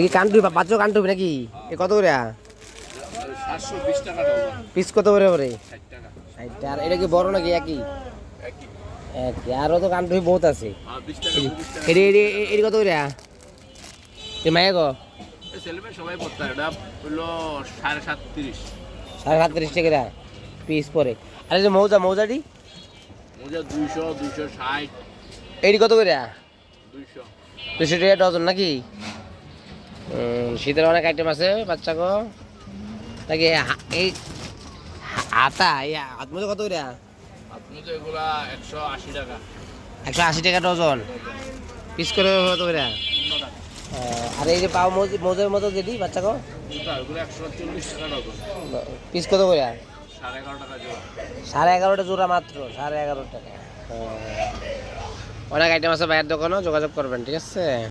কি কান্টুই বাচ্চা কান্টুই নাকি এ কত করে 720 টাকা দাও পিস কত করে করে 60 টাকা 60 আর এটা কি বড় নাকি একই একই একই আরও তো কান্টুই বহুত আছে আর 20 টাকা 20 টাকা এটি এটি এটি কত করে এ মায়া গো এই সেলফে সবাই পড়তে এটা হলো 37.30 37 টাকা পিস পরে আর এই যে মৌজাটি মোজা 200 260 এটি কত করে 200 200 টাকা ডজন নাকি শীতের অনেক আইটেম আছে বাচ্চা গো নাকি এই হাতা এই হাত মধ্যে কত করে আপনি তো এগুলা 180 টাকা 180 টাকা ডজন পিস করে কত করে 15 টাকা আর এই যে পাও মৌজের মতো যেটি বাচ্চা গো এগুলো 140 টাকা ডজন পিস কত করে 11.5 টাকা জোড়া 11.5টা জোড়া মাত্র 11.5 টাকা অনেক আইটেম আছে ভাইয়ের দোকানেও যোগাযোগ করবেন ঠিক আছে।